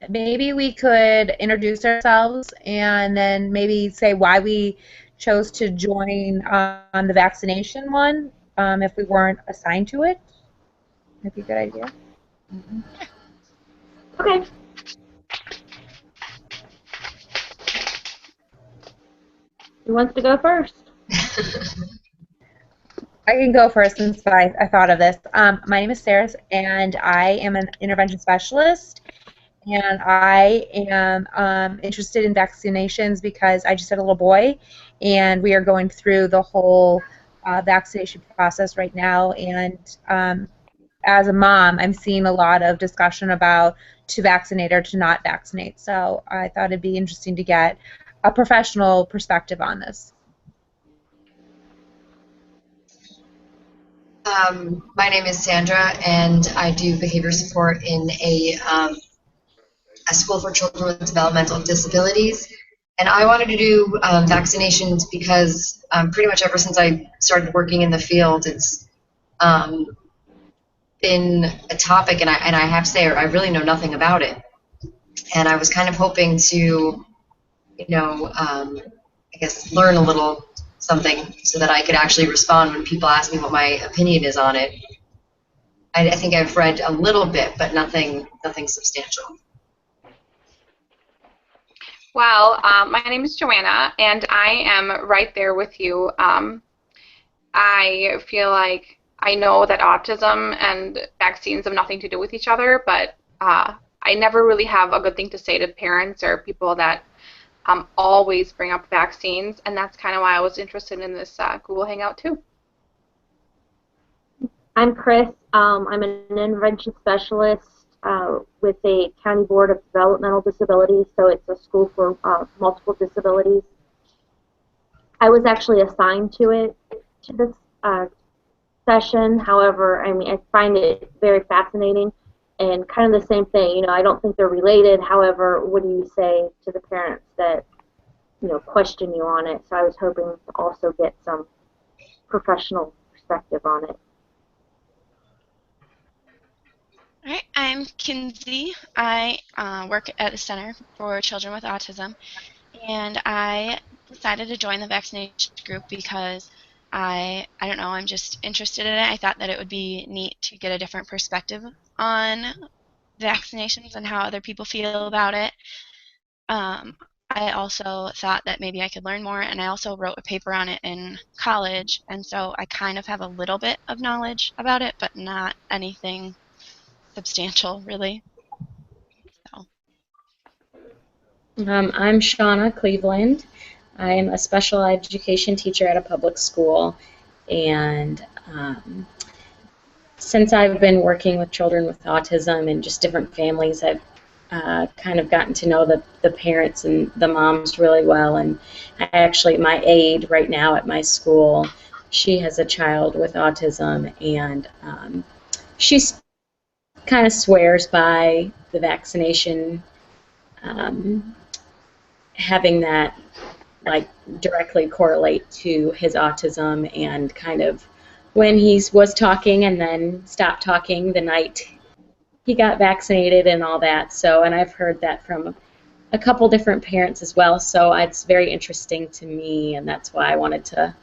Maybe we could introduce ourselves and then maybe say why we chose to join on the vaccination one if we weren't assigned to it. That'd be a good idea. Okay. Who wants to go first? I can go first since I thought of this. My name is Sarah, and I am an intervention specialist. And I am interested in vaccinations because I just had a little boy, and we are going through the whole vaccination process right now. And as a mom, I'm seeing a lot of discussion about to vaccinate or to not vaccinate. So I thought it'd be interesting to get a professional perspective on this. My name is Sandra, and I do behavior support in a school for children with developmental disabilities. And I wanted to do vaccinations because pretty much ever since I started working in the field, it's been a topic, and I have to say I really know nothing about it. And I was kind of hoping to, I guess learn a little something so that I could actually respond when people ask me what my opinion is on it. I think I've read a little bit, but nothing substantial. Well, my name is Joanna, and I am right there with you. I feel like I know that autism and vaccines have nothing to do with each other, but I never really have a good thing to say to parents or people that always bring up vaccines, and that's kind of why I was interested in this Google Hangout too. I'm Chris. I'm an intervention specialist with a county board of developmental disabilities, so it's a school for multiple disabilities. I was actually assigned to this session. However, I mean, I find it very fascinating and kind of the same thing. You know, I don't think they're related. However, what do you say to the parents that, question you on it? So I was hoping to also get some professional perspective on it. All right, I'm Kinsey. I work at the Center for Children with Autism, and I decided to join the vaccination group because I don't know, I'm just interested in it. I thought that it would be neat to get a different perspective on vaccinations and how other people feel about it. I also thought that maybe I could learn more, and I also wrote a paper on it in college, and so I kind of have a little bit of knowledge about it, but not anything substantial, really. So. I'm Shauna Cleveland. I'm a special education teacher at a public school, and since I've been working with children with autism and just different families, I've kind of gotten to know the parents and the moms really well. And my aide right now at my school, she has a child with autism, and she's kind of swears by the vaccination, having that directly correlate to his autism, and kind of when he was talking and then stopped talking the night he got vaccinated and all that. So, and I've heard that from a couple different parents as well, so it's very interesting to me, and that's why I wanted to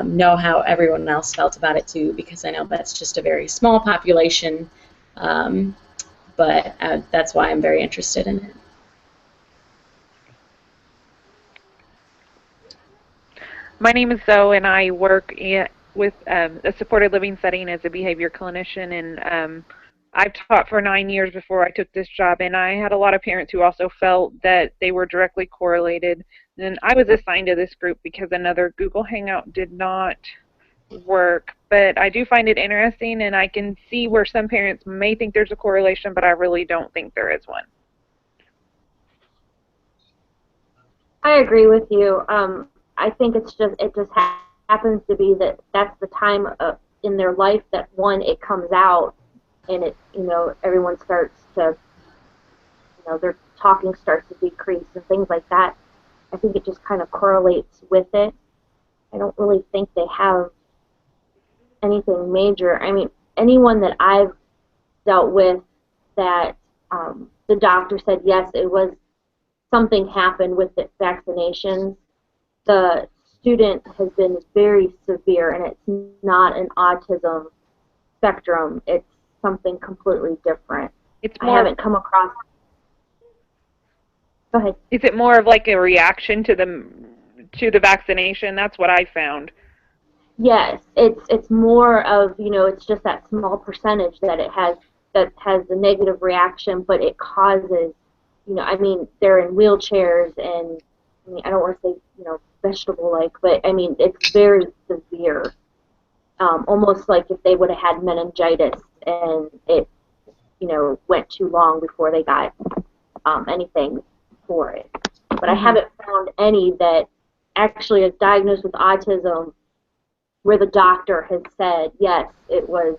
know how everyone else felt about it too, because I know that's just a very small population, but that's why I'm very interested in it. My name is Zoe, and I work with a supported living setting as a behavior clinician, and I've taught for 9 years before I took this job, and I had a lot of parents who also felt that they were directly correlated. And I was assigned to this group because another Google Hangout did not work, but I do find it interesting, and I can see where some parents may think there's a correlation, but I really don't think there is one. I agree with you. I think it just happens to be that that's the time in their life that it comes out, and everyone starts to, their talking starts to decrease and things like that. I think it just kind of correlates with it. I don't really think they have anything major. I mean, anyone that I've dealt with that The doctor said yes, it was something happened with the vaccinations. The student has been very severe, and it's not an autism spectrum. It's something completely different. It's I more. haven't come across. Go ahead. Is it more of like a reaction to the vaccination? That's what I found. Yes, it's more of, it's just that small percentage that has the negative reaction, but it causes, I mean, they're in wheelchairs, and I mean, I don't want to say, vegetable like, but I mean, it's very severe. Almost like if they would have had meningitis and it, went too long before they got anything for it. But I haven't found any that actually is diagnosed with autism where the doctor has said, yes, it was,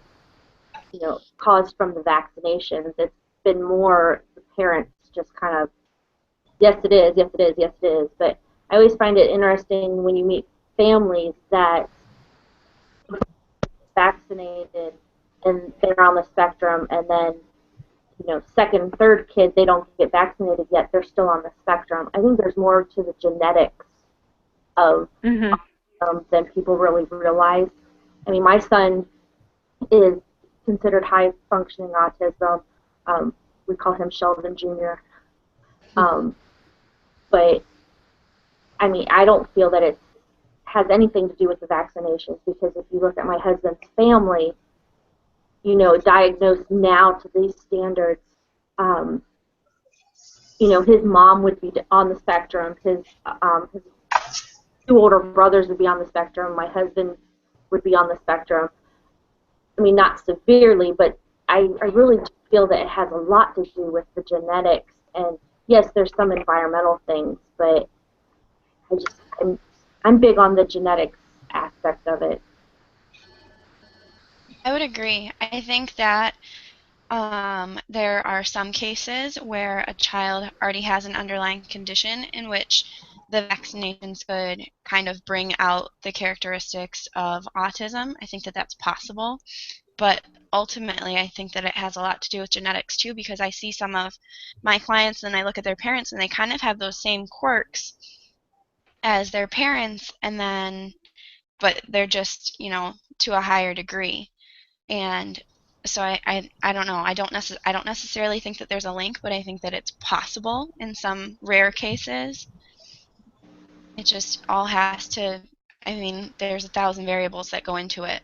caused from the vaccinations. It's been more the parents just kind of, yes, it is, yes, it is, yes, it is. But I always find it interesting when you meet families that vaccinated and they're on the spectrum, and then, second and third kid, they don't get vaccinated yet, they're still on the spectrum. I think there's more to the genetics of than people really realize. I mean, my son is considered high functioning autism. We call him Sheldon Jr. But I mean, I don't feel that it has anything to do with the vaccinations, because if you look at my husband's family, diagnosed now to these standards, his mom would be on the spectrum, his two older brothers would be on the spectrum, my husband would be on the spectrum. I mean, not severely, but I really feel that it has a lot to do with the genetics. And yes, there's some environmental things, but I'm big on the genetics aspect of it. I would agree. I think that there are some cases where a child already has an underlying condition in which the vaccinations could kind of bring out the characteristics of autism. I think that that's possible. But ultimately, I think that it has a lot to do with genetics too, because I see some of my clients and I look at their parents and they kind of have those same quirks as their parents, but they're just, to a higher degree. And so I don't know. I don't necessarily think that there's a link, but I think that it's possible in some rare cases. It just all has to, I mean, there's 1,000 variables that go into it.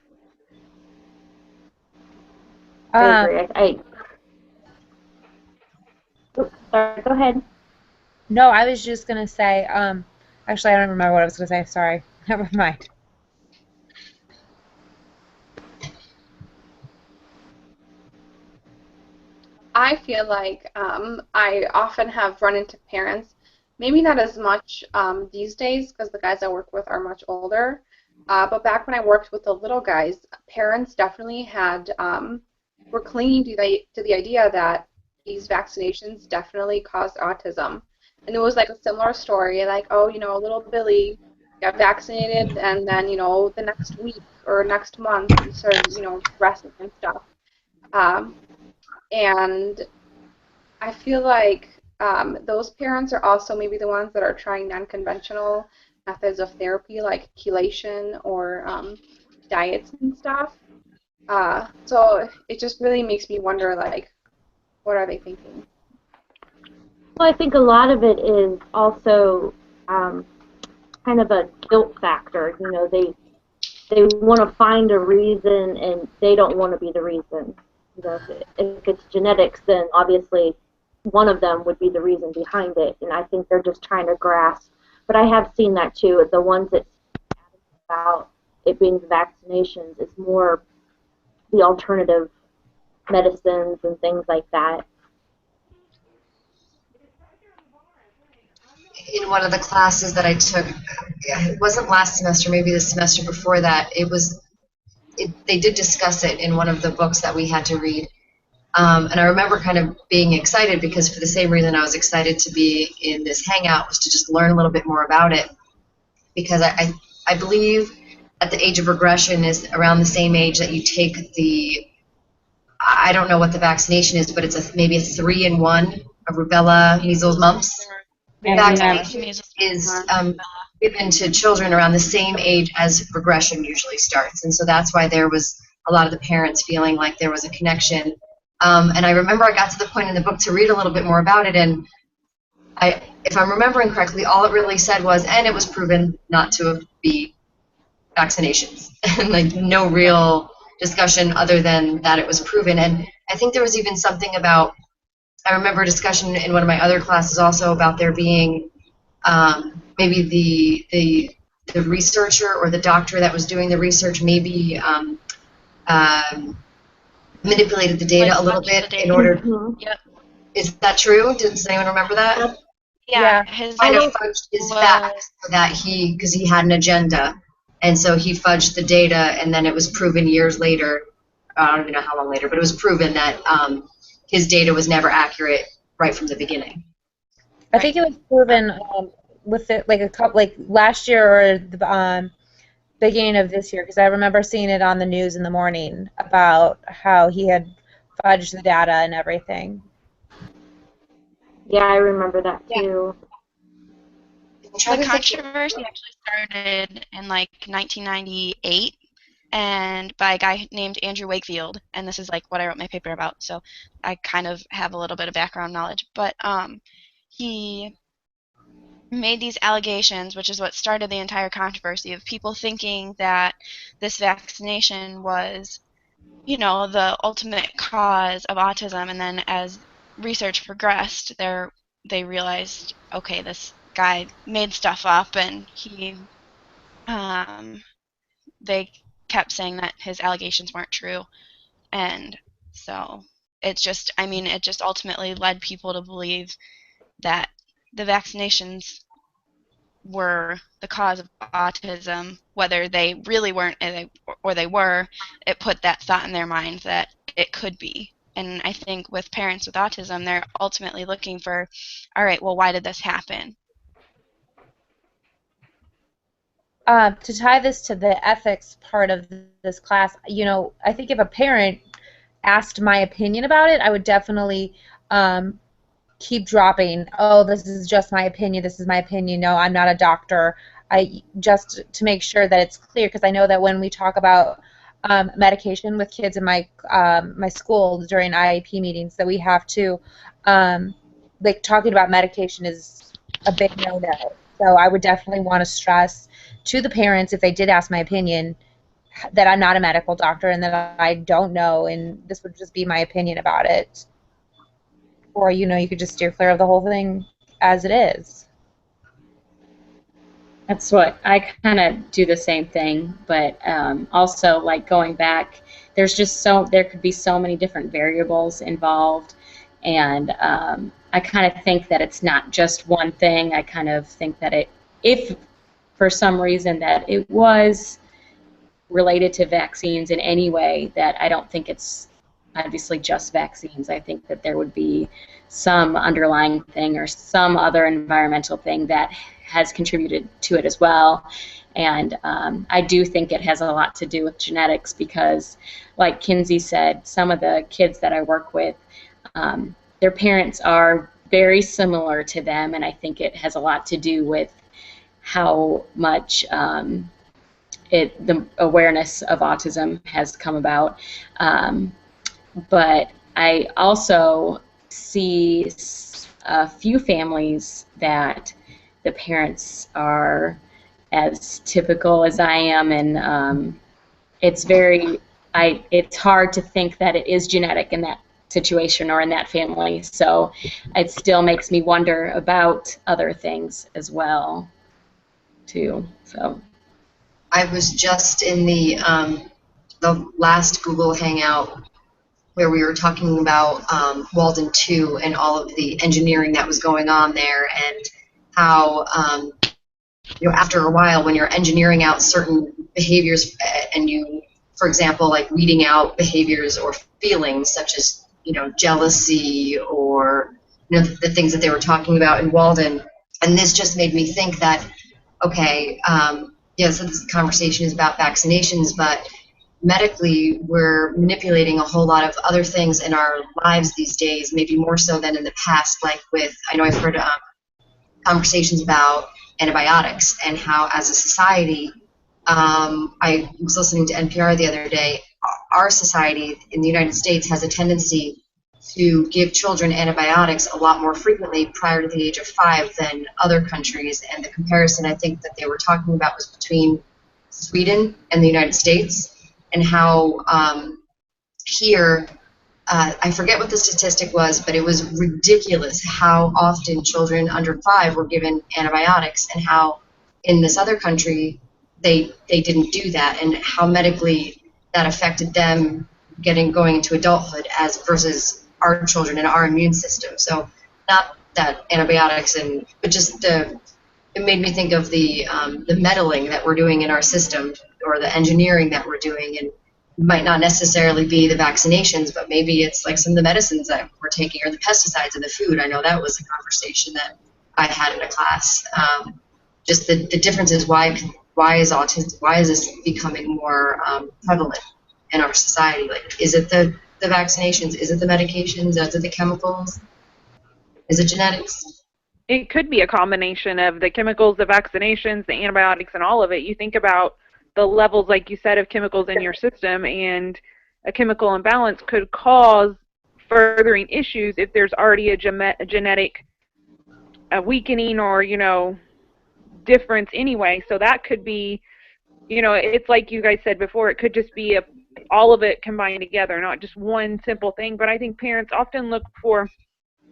I agree. Sorry, go ahead. No, I was just going to say, actually, I don't remember what I was going to say. Sorry. Never mind. I feel like I often have run into parents, maybe not as much these days because the guys I work with are much older, but back when I worked with the little guys, parents definitely were clinging to the idea that these vaccinations definitely caused autism. And it was like a similar story, like, oh, little Billy got vaccinated, and then, the next week or next month he started, progressing and stuff. Um, and I feel like those parents are also maybe the ones that are trying non-conventional methods of therapy, like chelation or diets and stuff. So it just really makes me wonder, like, what are they thinking? Well, I think a lot of it is also kind of a guilt factor. They want to find a reason, and they don't want to be the reason. If it's genetics, then obviously one of them would be the reason behind it, and I think they're just trying to grasp. But I have seen that too. The ones that about it being the vaccinations is more the alternative medicines and things like that. In one of the classes that I took, it wasn't last semester, maybe the semester before that, they did discuss it in one of the books that we had to read. And I remember kind of being excited because for the same reason I was excited to be in this hangout was to just learn a little bit more about it. Because I believe at the age of regression is around the same age that you take the I don't know what the vaccination is, but it's maybe a 3-in-1, a rubella, measles, mumps And vaccination Measles, is given to children around the same age as regression usually starts. And so that's why there was a lot of the parents feeling like there was a connection. And I remember I got to the point in the book to read a little bit more about it, and if I'm remembering correctly, all it really said was, and it was proven not to be vaccinations, and like no real discussion other than that it was proven. And I think there was even something about, I remember a discussion in one of my other classes also about there being maybe the researcher or the doctor that was doing the research maybe manipulated the data like a little fudged the bit data. in order. Yep. Is that true? Does anyone remember that? Yeah, Yeah. his Might have fudged his was facts so that because he had an agenda, and so he fudged the data, and then it was proven years later. I don't even know how long later, but it was proven that his data was never accurate right from the beginning. I think it was proven with it, like a couple, like last year or the beginning of this year, because I remember seeing it on the news in the morning about how he had fudged the data and everything. Yeah, I remember that Yeah. too. I'm trying the to think. controversy actually started in like 1998 and by a guy named Andrew Wakefield, and this is like what I wrote my paper about, so I kind of have a little bit of background knowledge. But he made these allegations, which is what started the entire controversy of people thinking that this vaccination was, you know, the ultimate cause of autism. And then as research progressed, they realized, okay, this guy made stuff up, and they kept saying that his allegations weren't true. And so it just ultimately led people to believe that the vaccinations were the cause of autism, whether they really weren't or they were. It put that thought in their mind that it could be. And I think with parents with autism, they're ultimately looking for, all right, well, why did this happen? To tie this to the ethics part of this class, I think if a parent asked my opinion about it, I would definitely keep dropping, oh, this is just my opinion, this is my opinion, no, I'm not a doctor. Just to make sure that it's clear, because I know that when we talk about medication with kids in my my school during IEP meetings, that we have to, like, talking about medication is a big no-no. So I would definitely want to stress to the parents, if they did ask my opinion, that I'm not a medical doctor and that I don't know, and this would just be my opinion about it. Or, you could just steer clear of the whole thing as it is. That's what I kind of do the same thing, but also like going back, there could be so many different variables involved, and I kind of think that it's not just one thing. I kind of think that if for some reason that it was related to vaccines in any way, that I don't think it's obviously just vaccines. I think that there would be some underlying thing or some other environmental thing that has contributed to it as well. And I do think it has a lot to do with genetics because, like Kinsey said, some of the kids that I work with, their parents are very similar to them, and I think it has a lot to do with how much the awareness of autism has come about. But I also see a few families that the parents are as typical as I am, and it's hard to think that it is genetic in that situation or in that family. So it still makes me wonder about other things as well, too. So I was just in the last Google Hangout where we were talking about Walden 2 and all of the engineering that was going on there, and how after a while, when you're engineering out certain behaviors, and you, for example, like weeding out behaviors or feelings such as jealousy or the things that they were talking about in Walden, and this just made me think that, okay, so this conversation is about vaccinations, but medically we're manipulating a whole lot of other things in our lives these days, maybe more so than in the past. Like with, I know I've heard conversations about antibiotics and how, as a society, I was listening to NPR the other day. Our society in the United States has a tendency to give children antibiotics a lot more frequently prior to the age of 5 than other countries. And the comparison I think that they were talking about was between Sweden and the United States, and how here, I forget what the statistic was, but it was ridiculous how often children under 5 were given antibiotics, and how in this other country they didn't do that, and how medically that affected them going into adulthood as versus our children and our immune system. So not that antibiotics but just it made me think of the meddling that we're doing in our system, or the engineering that we're doing, and might not necessarily be the vaccinations, but maybe it's like some of the medicines that we're taking, or the pesticides in the food. I know that was a conversation that I had in a class. Just the differences. Why is autism? Why is this becoming more prevalent in our society? Like, is it the vaccinations? Is it the medications? Is it the chemicals? Is it genetics? It could be a combination of the chemicals, the vaccinations, the antibiotics, and all of it. You think about the levels, like you said, of chemicals in your system, and a chemical imbalance could cause furthering issues if there's already a genetic weakening or, difference anyway. So that could be, it's like you guys said before, it could just be all of it combined together, not just one simple thing. But I think parents often look for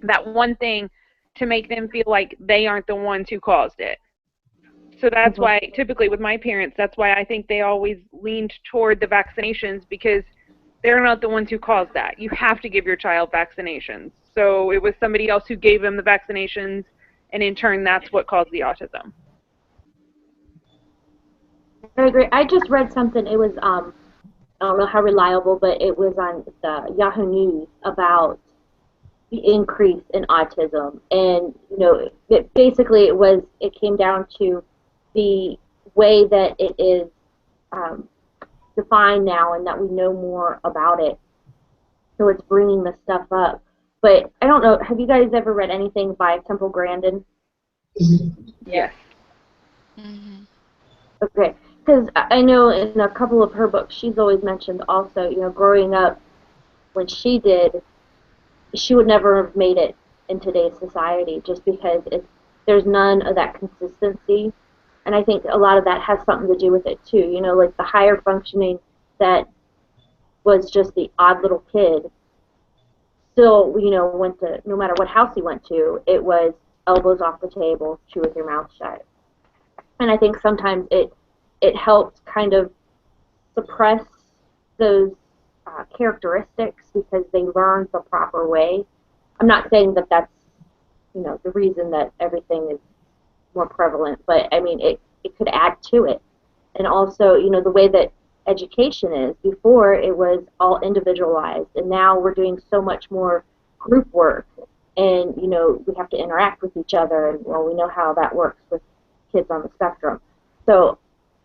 that one thing to make them feel like they aren't the ones who caused it. So that's why, typically with my parents, that's why I think they always leaned toward the vaccinations, because they're not the ones who caused that. You have to give your child vaccinations. So it was somebody else who gave them the vaccinations, and in turn, that's what caused the autism. I agree. I just read something. It was I don't know how reliable, but it was on the Yahoo News about the increase in autism, and basically it came down to the way that it is defined now, and that we know more about it. So it's bringing the stuff up. But I don't know. Have you guys ever read anything by Temple Grandin? Yes. Mm-hmm. Okay, because I know in a couple of her books, she's always mentioned also, growing up when she did, she would never have made it in today's society, just because there's none of that consistency. And I think a lot of that has something to do with it too. Like the higher functioning that was just the odd little kid still, went to, no matter what house he went to, it was elbows off the table, chew with your mouth shut. And I think sometimes it helps kind of suppress those characteristics, because they learn the proper way. I'm not saying that that's the reason that everything is more prevalent, but I mean it could add to it. And also, the way that education is, before it was all individualized, and now we're doing so much more group work, and we have to interact with each other, and we know how that works with kids on the spectrum. So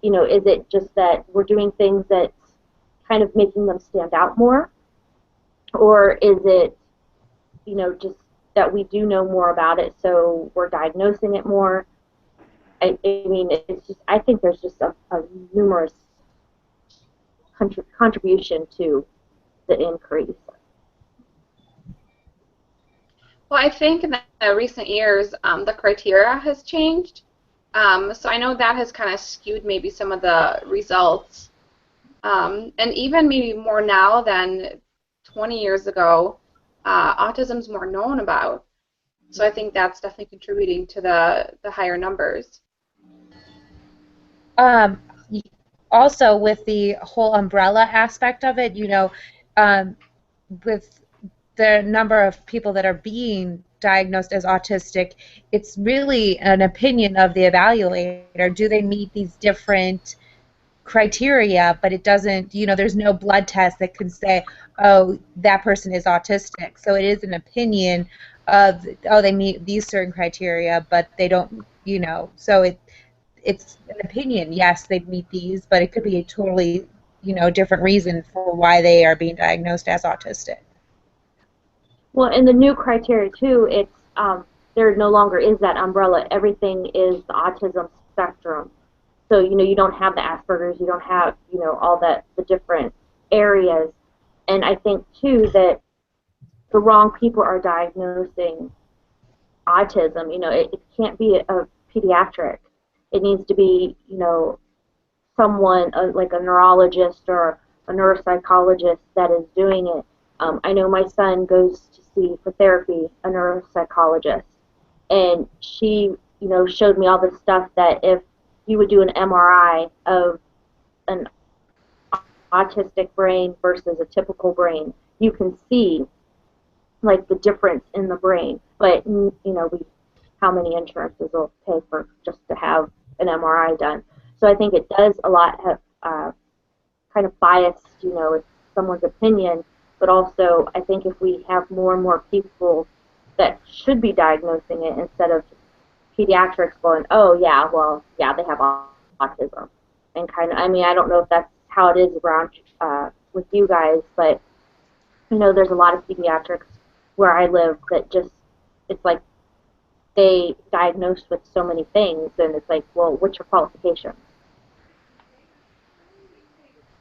is it just that we're doing things that's kind of making them stand out more, or is it just that we do know more about it, so we're diagnosing it more? I mean, I think there's just a numerous contribution to the increase. Well, I think in the recent years, the criteria has changed. So I know that has kind of skewed maybe some of the results. And even maybe more now than 20 years ago, autism's more known about. So I think that's definitely contributing to the higher numbers. Also, with the whole umbrella aspect of it, with the number of people that are being diagnosed as autistic, it's really an opinion of the evaluator. Do they meet these different criteria? But it doesn't, there's no blood test that can say, oh, that person is autistic. So it is an opinion of, oh, they meet these certain criteria, but they don't, so it's an opinion. Yes, they meet these, but it could be a totally different reason for why they are being diagnosed as autistic. Well, in the new criteria too, it's there no longer is that umbrella. Everything is the autism spectrum. So you don't have the Asperger's, you don't have all that the different areas, and I think too that the wrong people are diagnosing autism. It can't be a pediatric. It needs to be someone like a neurologist or a neuropsychologist that is doing it. I know my son goes to see for therapy a neuropsychologist, and she, showed me all this stuff that if you would do an MRI of an autistic brain versus a typical brain, you can see like the difference in the brain. But we how many insurances will pay for just to have an MRI done? So I think it does a lot have kind of biased, it's someone's opinion, but also I think if we have more and more people that should be diagnosing it instead of pediatrics going, oh yeah, well yeah, they have autism, and kind of, I mean, I don't know if that's how it is around with you guys, but there's a lot of pediatrics where I live that just it's like they diagnosed with so many things, and it's like, well, what's your qualifications?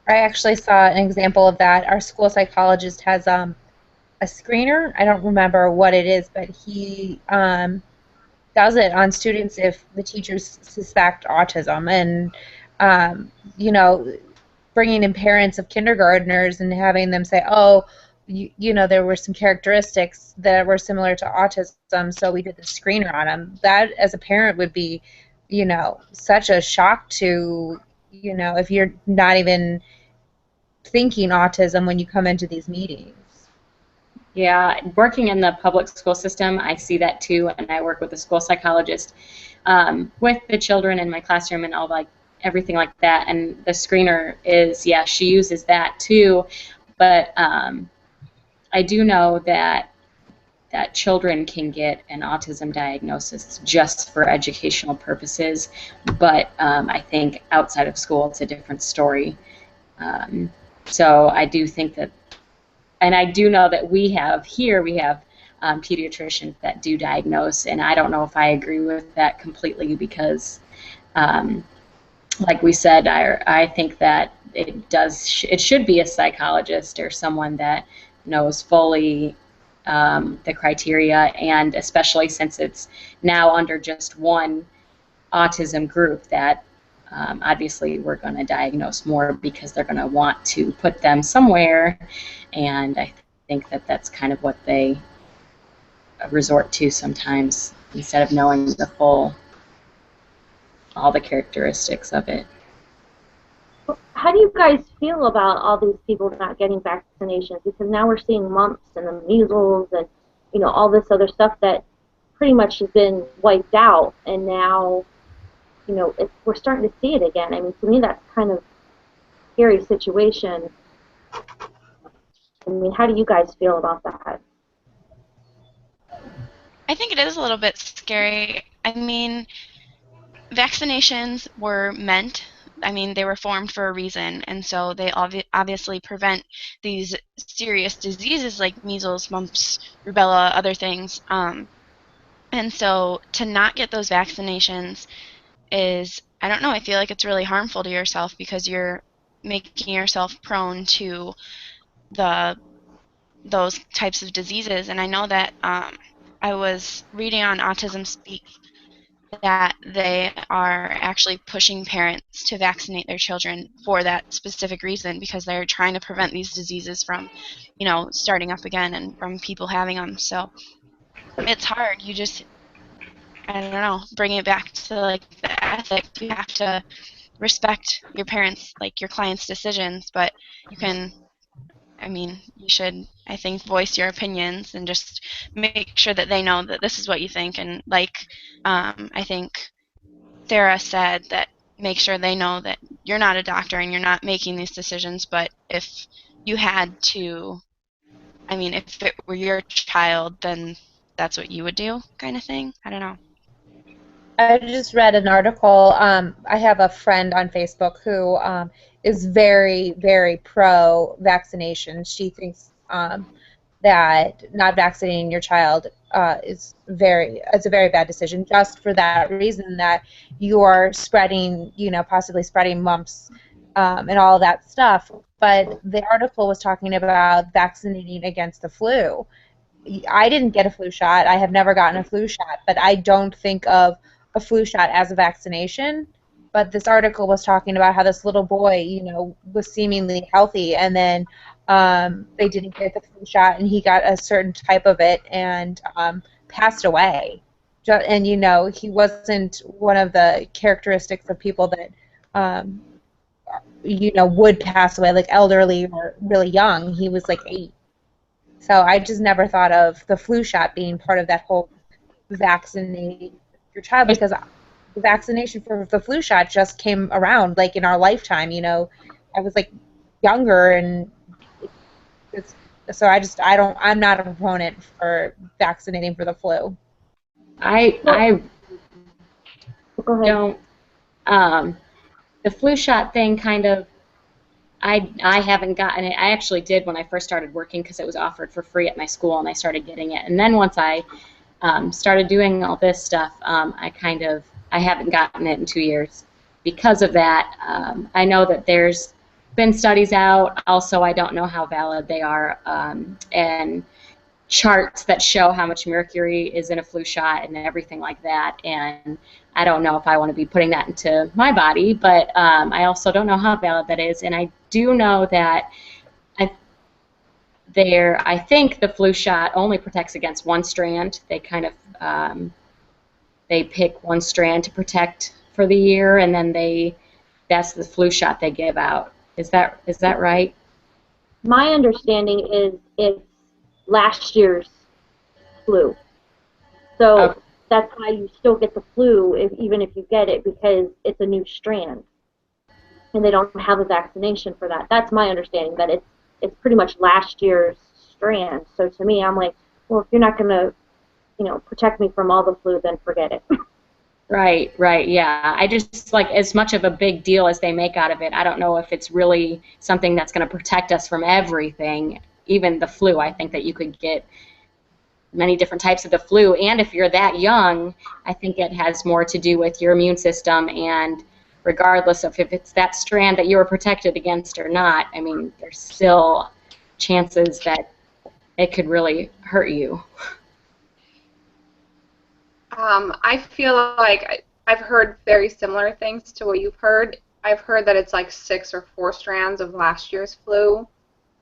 I actually saw an example of that. Our school psychologist has a screener. I don't remember what it is, but he does it on students if the teachers suspect autism, and um, you know bringing in parents of kindergartners and having them say, oh, there were some characteristics that were similar to autism, so we did the screener on them. That, as a parent, would be, such a shock to, if you're not even thinking autism when you come into these meetings. Yeah, working in the public school system, I see that too, and I work with a school psychologist with the children in my classroom and all like everything like that. And the screener is, yeah, she uses that too, but I do know that children can get an autism diagnosis just for educational purposes, but I think outside of school it's a different story. So I do think that, and I do know that we have pediatricians that do diagnose, and I don't know if I agree with that completely because, um, like we said, I think that it should be a psychologist or someone that knows fully the criteria, and especially since it's now under just one autism group that obviously we're going to diagnose more because they're going to want to put them somewhere, and I think that that's kind of what they resort to sometimes instead of knowing all the characteristics of it. How do you guys feel about all these people not getting vaccinations? Because now we're seeing mumps and the measles and all this other stuff that pretty much has been wiped out, and now we're starting to see it again. I mean, to me, that's kind of a scary situation. I mean, how do you guys feel about that? I think it is a little bit scary. I mean, vaccinations were meant, I mean, they were formed for a reason, and so they obviously prevent these serious diseases like measles, mumps, rubella, other things. And so to not get those vaccinations is, I don't know, I feel like it's really harmful to yourself because you're making yourself prone to the those types of diseases. And I know that I was reading on Autism Speak that they are actually pushing parents to vaccinate their children for that specific reason because they're trying to prevent these diseases from, starting up again and from people having them. So it's hard. You just, I don't know, bring it back to like the ethic. You have to respect your parents, like your client's decisions, but you can, I mean, you should, I think, voice your opinions and just make sure that they know that this is what you think. And like, I think Sarah said that make sure they know that you're not a doctor and you're not making these decisions, but if you had to, I mean, if it were your child, then that's what you would do, kind of thing. I don't know. I just read an article. I have a friend on Facebook who is very, very pro vaccination. She thinks that not vaccinating your child it's a very bad decision, just for that reason that you are spreading, possibly spreading mumps and all of that stuff. But the article was talking about vaccinating against the flu. I didn't get a flu shot. I have never gotten a flu shot, but I don't think of a flu shot as a vaccination. But this article was talking about how this little boy, was seemingly healthy, and then they didn't get the flu shot, and he got a certain type of it and passed away. And he wasn't one of the characteristics of people that would pass away, like elderly or really young. He was like 8. So I just never thought of the flu shot being part of that whole vaccinate your child, because the vaccination for the flu shot just came around like in our lifetime. I was like younger, and it's, so I'm not a proponent for vaccinating for the flu. I Go ahead. don't. The flu shot thing kind of. I haven't gotten it. I actually did when I first started working because it was offered for free at my school, and I started getting it. And then once I started doing all this stuff, I haven't gotten it in 2 years because of that. I know that there's been studies out. Also, I don't know how valid they are, and charts that show how much mercury is in a flu shot and everything like that. And I don't know if I want to be putting that into my body, but I also don't know how valid that is. And I do know that I think the flu shot only protects against one strand. They kind of they pick one strand to protect for the year, and then that's the flu shot they give out. Is that right? My understanding is it's last year's flu. So Okay. that's why you still get the flu even if you get it, because it's a new strand. And they don't have a vaccination for that. That's my understanding, that it's pretty much last year's strand. So to me, I'm like, well, if you're not going to, protect me from all the flu, then forget it. Right, yeah. I just, like, as much of a big deal as they make out of it, I don't know if it's really something that's going to protect us from everything, even the flu. I think that you could get many different types of the flu, and if you're that young, I think it has more to do with your immune system, and regardless of if it's that strand that you were protected against or not, I mean, there's still chances that it could really hurt you. I feel like I've heard very similar things to what you've heard. I've heard that it's like 6 or 4 strands of last year's flu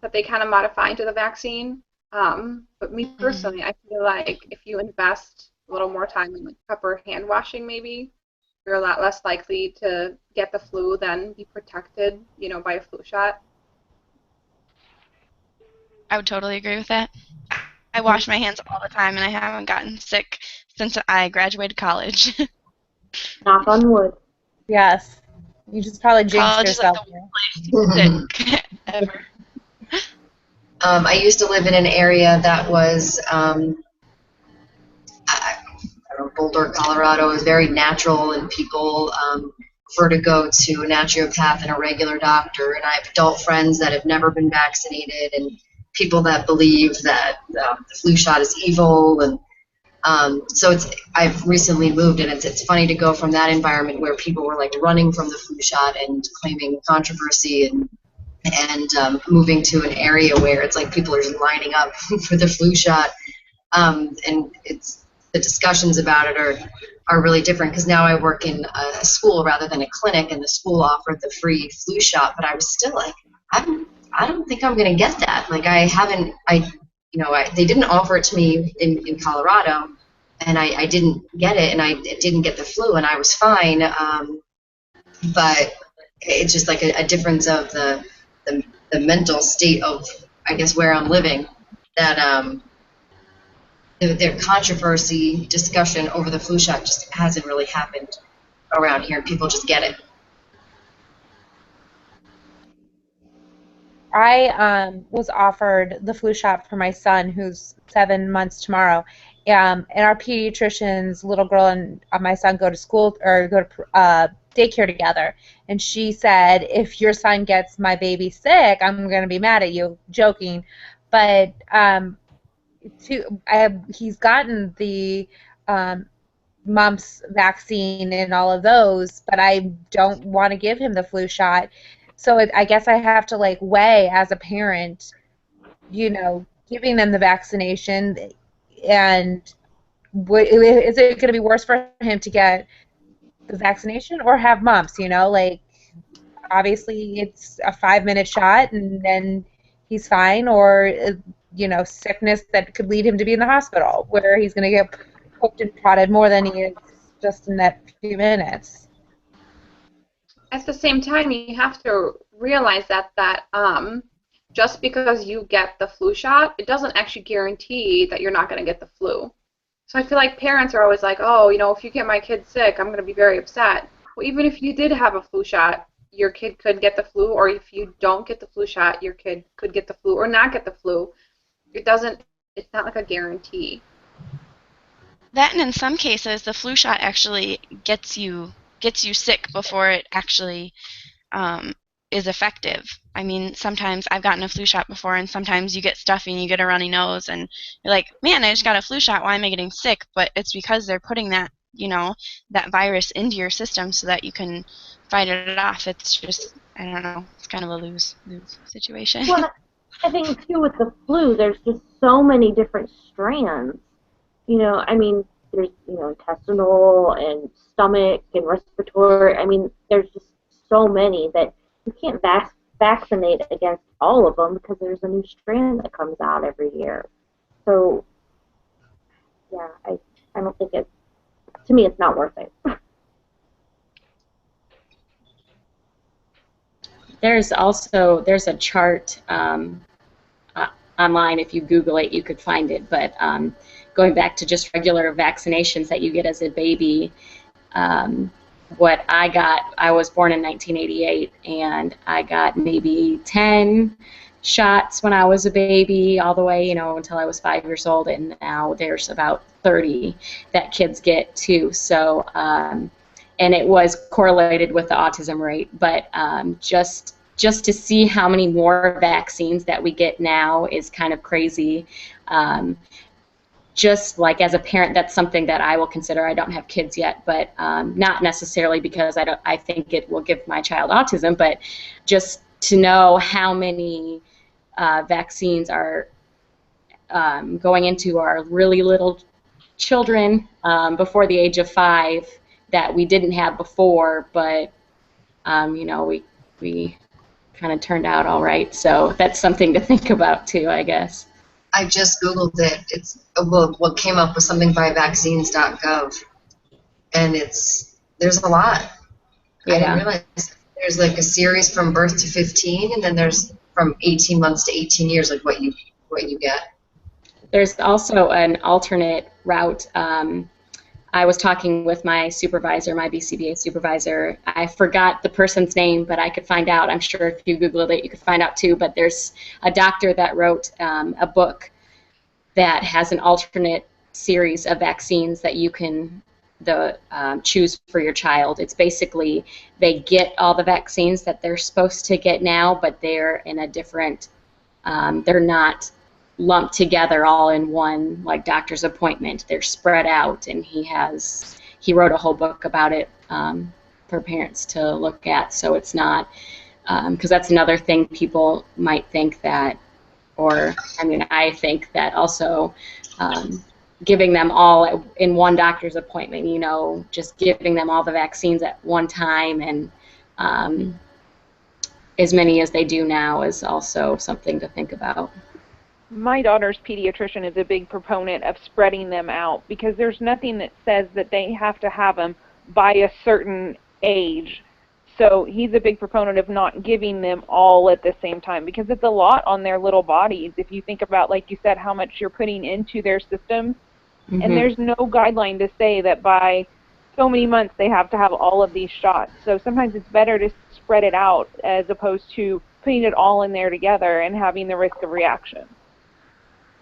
that they kind of modify into the vaccine. But me personally, I feel like if you invest a little more time in like proper hand washing, maybe you're a lot less likely to get the flu than be protected, by a flu shot. I would totally agree with that. I wash my hands all the time, and I haven't gotten sick since I graduated college. Knock on wood. Yes. You just probably jinxed College is like yourself. the worst place to be sick ever. I used to live in an area that was, I don't know, Boulder, Colorado is very natural, and people prefer to go to a naturopath and a regular doctor. And I have adult friends that have never been vaccinated, and people that believe that the flu shot is evil. And so I've recently moved, and it's funny to go from that environment where people were like running from the flu shot and claiming controversy, and moving to an area where it's like people are just lining up for the flu shot, and the discussions about it are really different, because now I work in a school rather than a clinic, and the school offered the free flu shot, but I was still like, I don't think I'm going to get that. Like, they didn't offer it to me in Colorado, and I didn't get it, and I didn't get the flu, and I was fine. But it's just like a difference of the mental state of, I guess, where I'm living, that their controversy discussion over the flu shot just hasn't really happened around here. People just get it. I was offered the flu shot for my son, who's 7 months tomorrow, And our pediatrician's little girl and my son go to school or go to daycare together. And she said, if your son gets my baby sick, I'm going to be mad at you, joking. But he's gotten the mumps vaccine and all of those, but I don't want to give him the flu shot. So I guess I have to like weigh as a parent, giving them the vaccination, and is it going to be worse for him to get the vaccination or have mumps? Like obviously it's a 5-minute shot and then he's fine, or sickness that could lead him to be in the hospital where he's going to get poked and prodded more than he is just in that few minutes. At the same time, you have to realize that just because you get the flu shot, it doesn't actually guarantee that you're not going to get the flu. So I feel like parents are always like, oh, if you get my kid sick, I'm going to be very upset. Well, even if you did have a flu shot, your kid could get the flu, or if you don't get the flu shot, your kid could get the flu or not get the flu. It's not like a guarantee. That, and in some cases, the flu shot actually gets you sick before it actually is effective. I mean, sometimes I've gotten a flu shot before, and sometimes you get stuffy and you get a runny nose, and you're like, man, I just got a flu shot. Why am I getting sick? But it's because they're putting that, that virus into your system so that you can fight it off. It's just, I don't know, it's kind of a lose-lose situation. Well, I think, too, with the flu, there's just so many different strands. I mean, there's, intestinal and stomach and respiratory. I mean, there's just so many that you can't vaccinate against all of them because there's a new strand that comes out every year. So, yeah, I don't think to me, it's not worth it. There's a chart online. If you Google it, you could find it. But going back to just regular vaccinations that you get as a baby, what I got, I was born in 1988, and I got maybe 10 shots when I was a baby, all the way, until I was 5 years old, and now there's about 30 that kids get too. So, and it was correlated with the autism rate, but just to see how many more vaccines that we get now is kind of crazy. Just like as a parent, that's something that I will consider. I don't have kids yet, but not necessarily because I think it will give my child autism, but just to know how many vaccines are going into our really little children before the age of 5 that we didn't have before, but we kind of turned out all right. So that's something to think about too, I guess. I just Googled it. What came up was something by vaccines.gov, and there's a lot. Yeah. I didn't realize there's like a series from birth to 15, and then there's from 18 months to 18 years, like what you get. There's also an alternate route. I was talking with my supervisor, my BCBA supervisor. I forgot the person's name, but I could find out. I'm sure if you Googled it, you could find out too. But there's a doctor that wrote a book that has an alternate series of vaccines that you can choose for your child. It's basically they get all the vaccines that they're supposed to get now, but they're in a different, they're not lumped together all in one like doctor's appointment. They're spread out, and he wrote a whole book about it for parents to look at. So it's not, because that's another thing people might think that, or I mean I think that also giving them all in one doctor's appointment, just giving them all the vaccines at one time, and as many as they do now is also something to think about. My daughter's pediatrician is a big proponent of spreading them out because there's nothing that says that they have to have them by a certain age. So he's a big proponent of not giving them all at the same time because it's a lot on their little bodies. If you think about, like you said, how much you're putting into their systems, and there's no guideline to say that by so many months they have to have all of these shots. So sometimes it's better to spread it out as opposed to putting it all in there together and having the risk of reaction.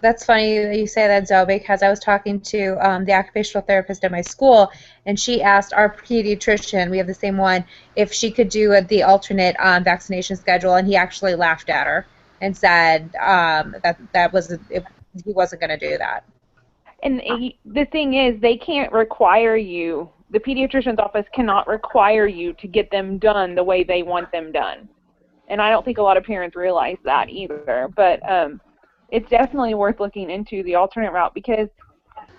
That's funny that you say that, Zoe, because I was talking to the occupational therapist at my school, and she asked our pediatrician, we have the same one, if she could do the alternate vaccination schedule, and he actually laughed at her and said he wasn't going to do that. And the thing is, they can't require you, the pediatrician's office cannot require you to get them done the way they want them done. And I don't think a lot of parents realize that either. But it's definitely worth looking into the alternate route, because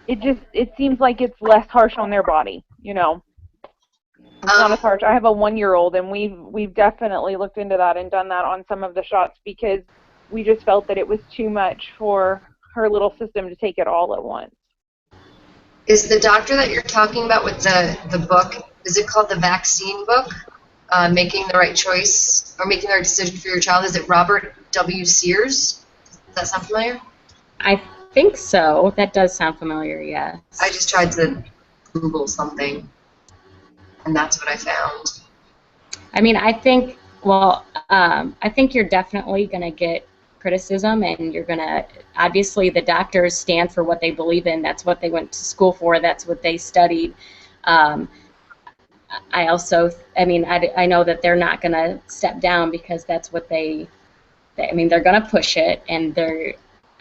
it seems like it's less harsh on their body, you know. It's not as harsh. I have a 1-year-old, and we've definitely looked into that and done that on some of the shots, because we just felt that it was too much for her little system to take it all at once. Is the doctor that you're talking about with the book, is it called the vaccine book, Making the Right Choice or Making the Right Decision for Your Child? Is it Robert W. Sears? Does that sound familiar? I think so. That does sound familiar, yes. I just tried to Google something, and that's what I found. I mean, I think, well, I think you're definitely going to get criticism, and you're going to, obviously the doctors stand for what they believe in. That's what they went to school for. That's what they studied. I also, I mean, I know that they're not going to step down, because that's what I mean, they're going to push it, and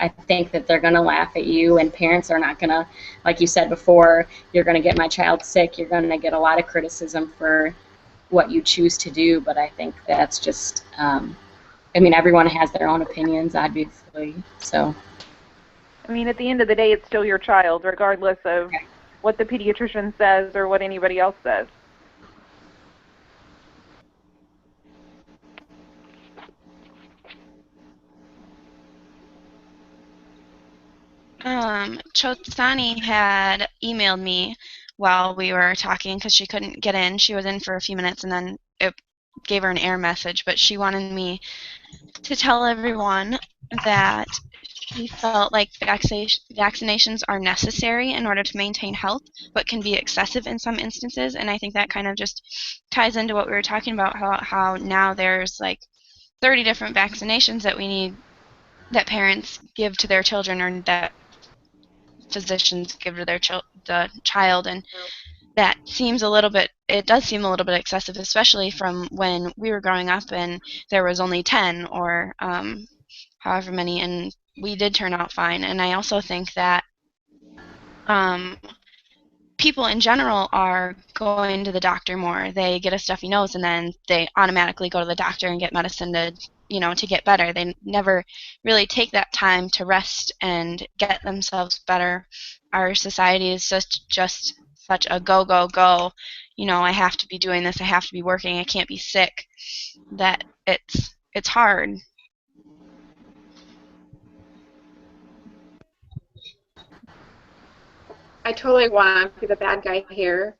I think that they're going to laugh at you, and parents are not going to, like you said before, you're going to get my child sick, you're going to get a lot of criticism for what you choose to do, but I think that's just, I mean, everyone has their own opinions, obviously, so. I mean, at the end of the day, it's still your child, regardless of what the pediatrician says or what anybody else says. Chotsani had emailed me while we were talking, because she couldn't get in. She was in for a few minutes, and then it gave her an error message, but she wanted me to tell everyone that she felt like vaccinations are necessary in order to maintain health, but can be excessive in some instances. And I think that kind of just ties into what we were talking about, how now there's like 30 different vaccinations that we need, that parents give to their children, or that physicians give to the child, and that seems a little bit, it does seem a little bit excessive, especially from when we were growing up and there was only 10 or however many, and we did turn out fine. And I also think that people in general are going to the doctor more. They get a stuffy nose, and then they automatically go to the doctor and get medicine to get better. They never really take that time to rest and get themselves better. Our society is just such a go, go, go. I have to be doing this. I have to be working. I can't be sick. That it's hard. I totally want to be the bad guy here.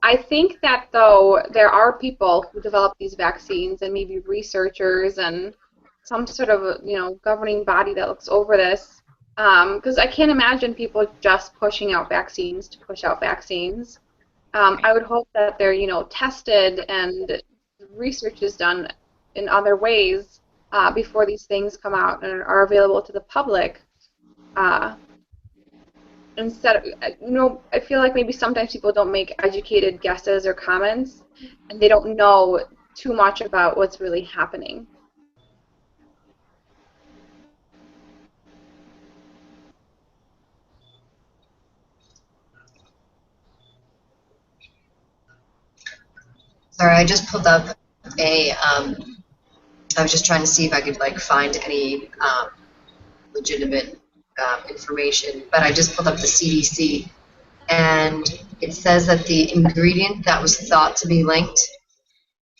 I think that, though, there are people who develop these vaccines, and maybe researchers and some sort of governing body that looks over this, because I can't imagine people just pushing out vaccines to push out vaccines. I would hope that they're tested and research is done in other ways before these things come out and are available to the public. Instead of, I feel like maybe sometimes people don't make educated guesses or comments, and they don't know too much about what's really happening. Sorry, I just pulled up I was just trying to see if I could find any legitimate information, but I just pulled up the CDC, and it says that the ingredient that was thought to be linked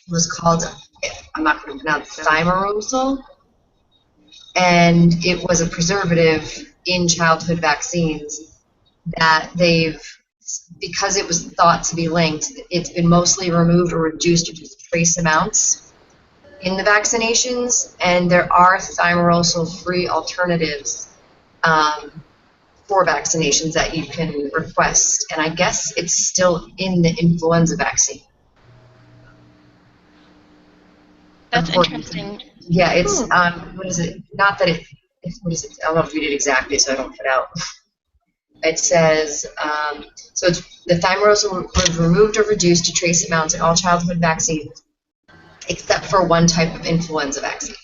was called, I'm not going to pronounce, thimerosal, and it was a preservative in childhood vaccines that because it was thought to be linked, it's been mostly removed or reduced to just trace amounts in the vaccinations, and there are thimerosal-free alternatives for vaccinations that you can request, and I guess it's still in the influenza vaccine. That's interesting. Yeah, it's what is it? Not that it what is it? I'll read it exactly so I don't put out. It says, so it's, the thimerosal was removed or reduced to trace amounts in all childhood vaccines, except for one type of influenza vaccine.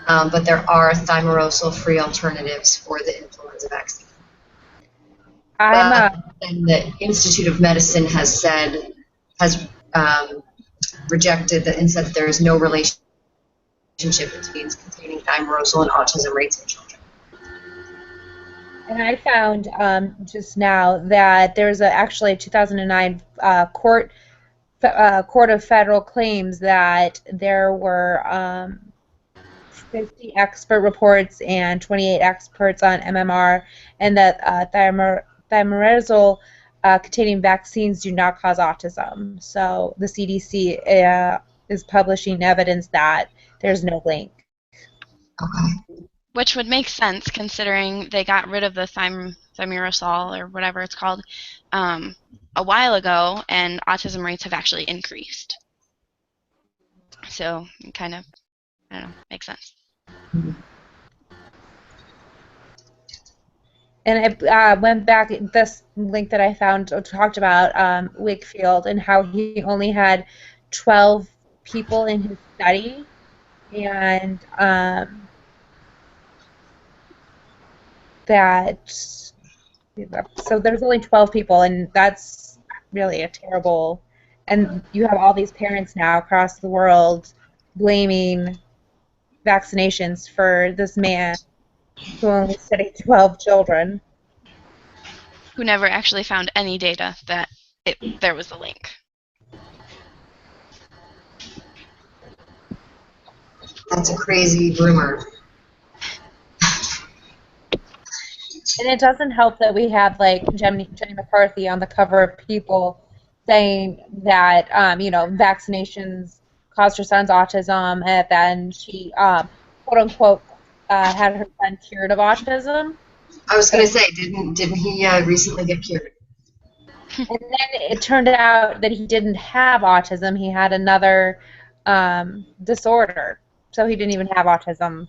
But there are thimerosal-free alternatives for the influenza vaccine. I'm And the Institute of Medicine has rejected that and said that there is no relationship between containing thimerosal and autism rates in children. And I found just now that there's actually a 2009 Court of Federal Claims that there were 50 expert reports and 28 experts on MMR, and that thimerosal containing vaccines do not cause autism. So the CDC is publishing evidence that there's no link. Okay. Which would make sense considering they got rid of the thimerosal or whatever it's called a while ago, and autism rates have actually increased. So it kind of, I don't know, makes sense. And I went back, this link that I found talked about Wakefield and how he only had 12 people in his study, and that, so there's only 12 people, and that's really a terrible, and you have all these parents now across the world blaming vaccinations for this man who only studied 12 children. Who never actually found any data that there was a link. That's a crazy rumor. And it doesn't help that we have like Jenny McCarthy on the cover of People saying that vaccinations caused her son's autism, and then she quote unquote had her son cured of autism. I was going to say, didn't he recently get cured? And then it turned out that he didn't have autism; he had another disorder, so he didn't even have autism.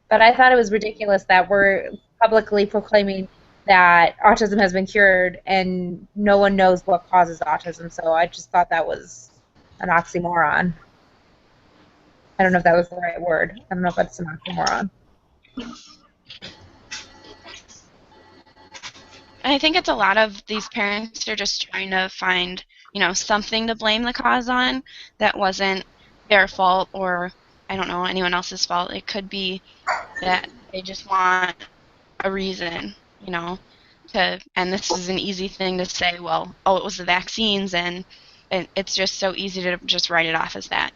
But I thought it was ridiculous that we're publicly proclaiming that autism has been cured and no one knows what causes autism. So I just thought that was an oxymoron. I don't know if that was the right word. I don't know if that's an oxymoron. And I think it's a lot of these parents are just trying to find, something to blame the cause on that wasn't their fault or, I don't know, anyone else's fault. It could be that they just want a reason, and this is an easy thing to say, well, oh, it was the vaccines, and it's just so easy to just write it off as that.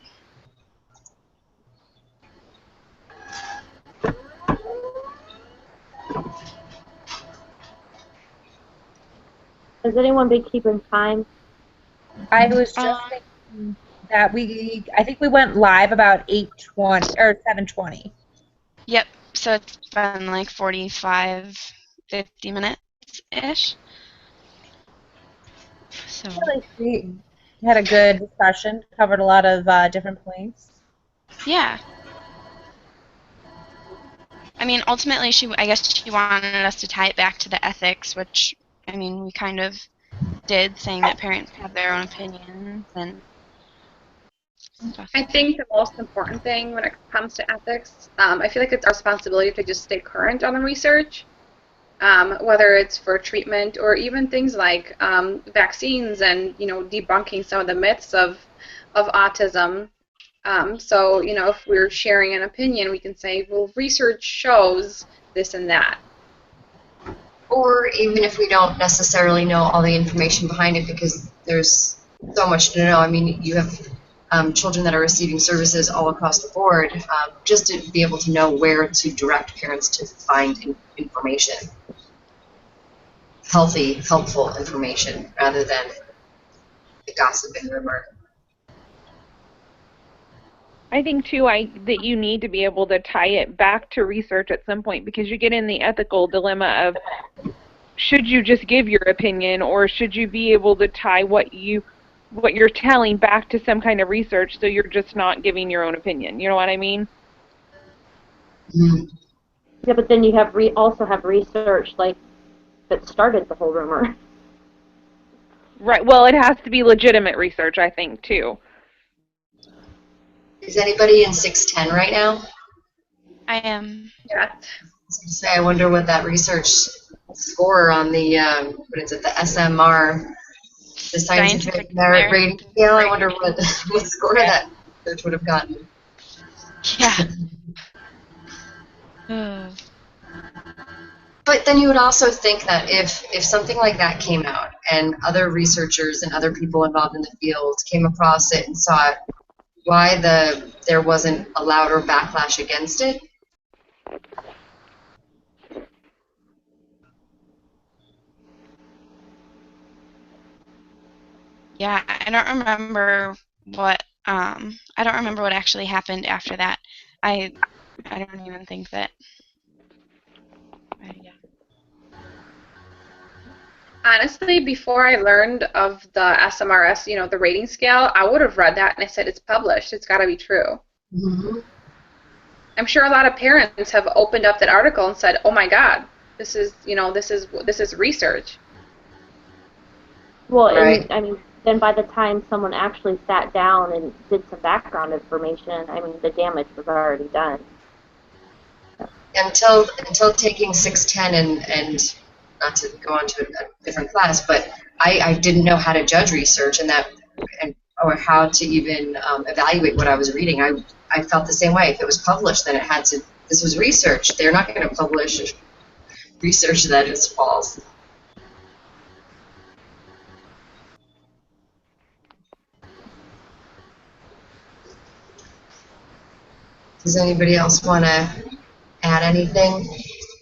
Has anyone been keeping time? I was just thinking that I think we went live about 8:20 or 7:20. Yep, so it's been like 45, 50 minutes-ish. So. I feel like we had a good discussion, covered a lot of different points. Yeah. I mean, ultimately, I guess she wanted us to tie it back to the ethics, which, I mean, we kind of did, saying that parents have their own opinions and stuff. I think the most important thing when it comes to ethics, I feel like it's our responsibility to just stay current on the research, whether it's for treatment or even things like vaccines and debunking some of the myths of autism. So if we're sharing an opinion, we can say, well, research shows this and that. Or even if we don't necessarily know all the information behind it, because there's so much to know. I mean, you have children that are receiving services all across the board, just to be able to know where to direct parents to find information. Healthy, helpful information, rather than the gossip and rumor. I think too that you need to be able to tie it back to research at some point, because you get in the ethical dilemma of, should you just give your opinion, or should you be able to tie what you're telling back to some kind of research, so you're just not giving your own opinion. You know what I mean? Mm. Yeah, but then you have also have research like that started the whole rumor. Right. Well, it has to be legitimate research, I think, too. Is anybody in 610 right now? I am. Yeah. I was going to say, I wonder what that research score on the, what is it, the SMR, the Scientific Merit Rating Scale, I wonder what score that research would have gotten. Yeah. Oh. But then you would also think that if something like that came out and other researchers and other people involved in the field came across it and saw it, why there wasn't a louder backlash against it? Yeah, I don't remember I don't remember what actually happened after that. I don't even think that yeah. Honestly, before I learned of the SMRS, the rating scale, I would have read that and I said, it's published. It's got to be true. Mm-hmm. I'm sure a lot of parents have opened up that article and said, "Oh my God, this is research." Well, Right. and I mean, then by the time someone actually sat down and did some background information, I mean, the damage was already done. Until taking 610 and not to go on to a different class, but I didn't know how to judge research and or how to even evaluate what I was reading. I felt the same way. If it was published, then this was research. They're not going to publish research that is false. Does anybody else want to add anything?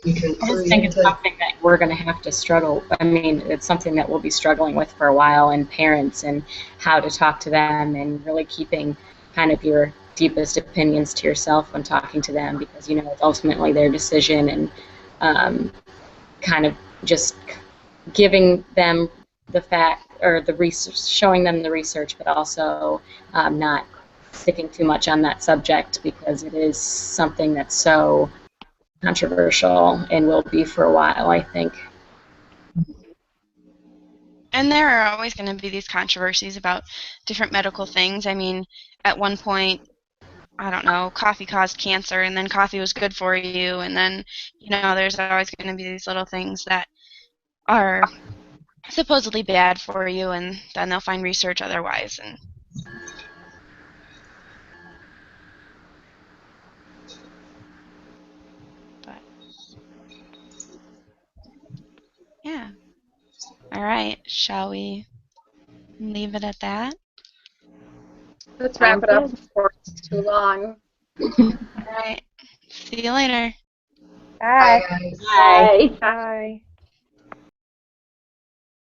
You can I just clue think it's into. something that we're going to have to struggle. I mean, it's something that we'll be struggling with for a while, and parents and how to talk to them and really keeping kind of your deepest opinions to yourself when talking to them because, it's ultimately their decision and kind of just giving them the fact or the research, showing them the research, but also not sticking too much on that subject because it is something that's so controversial and will be for a while, I think. And there are always going to be these controversies about different medical things. I mean, at one point, I don't know, coffee caused cancer, and then coffee was good for you, and then, there's always going to be these little things that are supposedly bad for you, and then they'll find research otherwise. But yeah. All right. Shall we leave it at that? Let's wrap Sounds it up good. before it's too long. All right. See you later. Bye. Bye, guys. Bye. Bye. Bye.